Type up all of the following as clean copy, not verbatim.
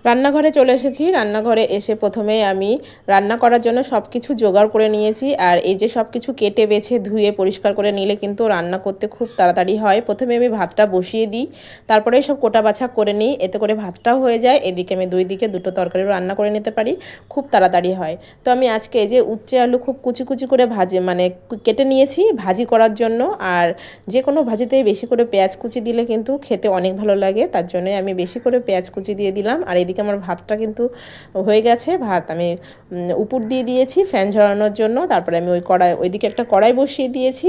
রান্নাঘরে চলে এসেছি। রান্নাঘরে এসে প্রথমেই আমি রান্না করার জন্য সব কিছু জোগাড় করে নিয়েছি। আর এই যে সব কিছু কেটে বেছে ধুয়ে পরিষ্কার করে নিলে কিন্তু রান্না করতে খুব তাড়াতাড়ি হয়। প্রথমে আমি ভাতটা বসিয়ে দিই, তারপরে সব কোটা বাছা করে নিই, এতে করে ভাতটাও হয়ে যায়, এদিকে আমি দুই দিকে দুটো তরকারিও রান্না করে নিতে পারি, খুব তাড়াতাড়ি হয়। তো আমি আজকে এই যে উচ্ছে আলু খুব কুচি কুচি করে কেটে নিয়েছি ভাজি করার জন্য। আর যে কোনো ভাজিতেই বেশি করে পেঁয়াজ কুচি দিলে কিন্তু খেতে অনেক ভালো লাগে, তার জন্যই আমি বেশি করে পেঁয়াজ কুচি দিয়ে দিলাম। আর এদিকে আমার ভাতটা কিন্তু হয়ে গেছে। ভাত আমি উপর দিয়ে দিয়েছি ফ্যান ঝরানোর জন্য। তারপরে আমি ওইদিকে একটা কড়াই বসিয়ে দিয়েছি।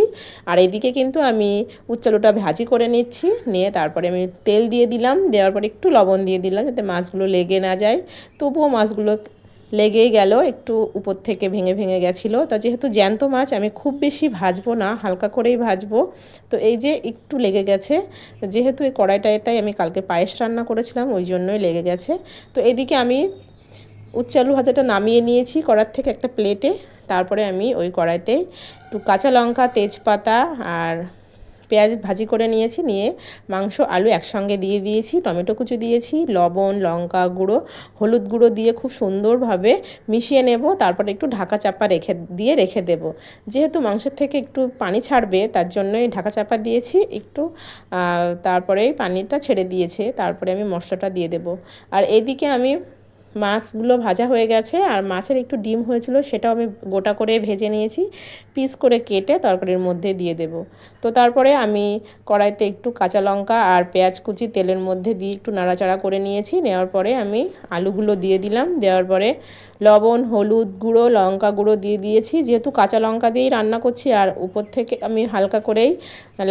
আর এইদিকে কিন্তু আমি উচ্ছে আলুটা ভাজি করে নিচ্ছি, নিয়ে তারপরে আমি তেল দিয়ে দিলাম, দেওয়ার পরে একটু লবণ দিয়ে দিলাম যাতে মাছগুলো লেগে না যায়। তবুও মাছগুলো লেগেই গেল, একটু উপর থেকে ভেঙে ভেঙে গেছিলো। তা যেহেতু জ্যান্ত মাছ আমি খুব বেশি ভাজবো না, হালকা করেই ভাজবো। তো এই যে একটু লেগে গেছে, যেহেতু এই কড়াইটায় আমি কালকে পায়েস রান্না করেছিলাম ওই জন্যই লেগে গেছে। তো এদিকে আমি উচ্ছে আলু ভাজাটা নামিয়ে নিয়েছি কড়ার থেকে একটা প্লেটে। তারপরে আমি ওই কড়াইতে একটু কাঁচা লঙ্কা, তেজপাতা আর পেঁয়াজ ভাজি করে নিয়েছি, নিয়ে মাংস আলু একসঙ্গে দিয়ে দিয়েছি, টমেটো কুচি দিয়েছি, লবণ, লঙ্কা গুঁড়ো, হলুদ গুঁড়ো দিয়ে খুব সুন্দরভাবে মিশিয়ে নেব। তারপরে একটু ঢাকা চাপা রেখে দেব। যেহেতু মাংসের থেকে একটু পানি ছাড়বে তার জন্যই ঢাকা চাপা দিয়েছি একটু। তারপরে পানিটা ছেড়ে দিয়েছে, তারপরে আমি মশলাটা দিয়ে দেব। আর এইদিকে আমি মাছগুলো ভাজা হয়ে গেছে, আর মাছের একটু ডিম হয়েছিল সেটাও আমি গোটা করে ভেজে নিয়েছি, পিস করে কেটে তরকারির মধ্যে দিয়ে দেব। তো তারপরে আমি কড়াইতে একটু কাঁচা লঙ্কা আর পেঁয়াজ কুচি তেলের মধ্যে দিয়ে একটু নাড়াচাড়া করে নিয়েছি। নেওয়ার পরে আমি আলুগুলো দিয়ে দিলাম, দেওয়ার পরে লবণ, হলুদ গুঁড়ো, লঙ্কা গুঁড়ো দিয়ে দিয়েছি। যেহেতু কাঁচা লঙ্কা দিয়েই রান্না করছি, আর উপর থেকে আমি হালকা করেই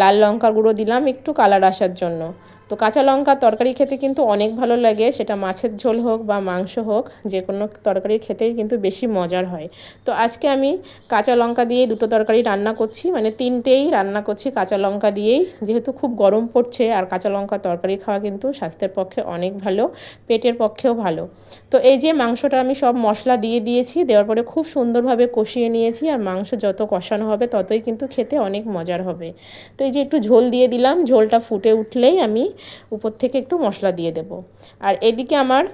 লাল লঙ্কা গুঁড়ো দিলাম একটু কালার আসার জন্য। তো কাঁচা লঙ্কা তরকারি খেতে কিন্তু অনেক ভালো লাগে, সেটা মাছের ঝোল হোক বা মাংস হোক, যে কোনো তরকারি খেতেই কিন্তু বেশি মজার হয়। তো আজকে আমি কাঁচা লঙ্কা দিয়ে দুটো তরকারি রান্না করছি, মানে তিনটেই রান্না করছি কাঁচা লঙ্কা দিয়েই। যেহেতু খুব গরম পড়ছে, আর কাঁচা লঙ্কা তরকারি খাওয়া কিন্তু স্বাস্থ্যের পক্ষে অনেক ভালো, পেটের পক্ষেও ভালো। তো এই যে মাংসটা আমি সব মশলা দিয়ে দিয়েছি, দেওয়ার পরে খুব সুন্দরভাবে কষিয়ে নিয়েছি। আর মাংস যত কষানো হবে ততই কিন্তু খেতে অনেক মজার হবে। তো এই যে একটু ঝোল দিয়ে দিলাম, ঝোলটা ফুটে উঠলেই আমি উপর থেকে একটু মশলা দিয়ে দেব। আর এদিকে আমার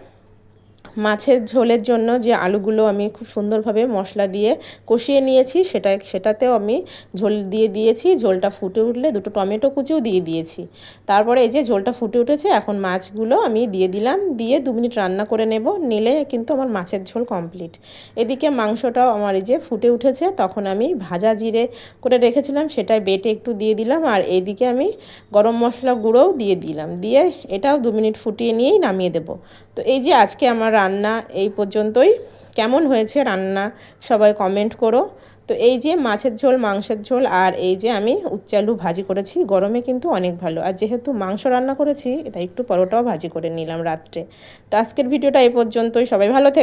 মাছের ঝোলের জন্য যে আলুগুলো আমি খুব সুন্দরভাবে মশলা দিয়ে কষিয়ে নিয়েছি, সেটাতেও আমি ঝোল দিয়ে দিয়েছি। ঝোলটা ফুটে উঠলে দুটো টমেটো কুচিও দিয়ে দিয়েছি। তারপরে এই যে ঝোলটা ফুটে উঠেছে, এখন মাছগুলো আমি দিয়ে দিলাম, দিয়ে 2 মিনিট রান্না করে নিলে কিন্তু আমার মাছের ঝোল কমপ্লিট। এদিকে মাংসটাও আমার এই যে ফুটে উঠেছে, তখন আমি ভাজা জিরে করে রেখেছিলাম সেটাই বেটে একটু দিয়ে দিলাম। আর এইদিকে আমি গরম মশলা গুঁড়োও দিয়ে দিলাম, দিয়ে এটাও 2 মিনিট ফুটিয়ে নিয়েই নামিয়ে দেব। তো এই যে আজকে আমার রান্না এই পর্যন্তই। কেমন হয়েছে রান্না সবাই কমেন্ট করো। তো এই যে মাছের ঝোল, মাংসের ঝোল, আর এই যে আমি উচ্ছে আলু ভাজি করেছি, গরমে কিন্তু অনেক ভালো। আর যেহেতু মাংস রান্না করেছি তাই একটু পরোটাও ভাজি করে নিলাম রাত্রে। তো আজকের ভিডিওটা এই পর্যন্তই, সবাই ভালো থেকো।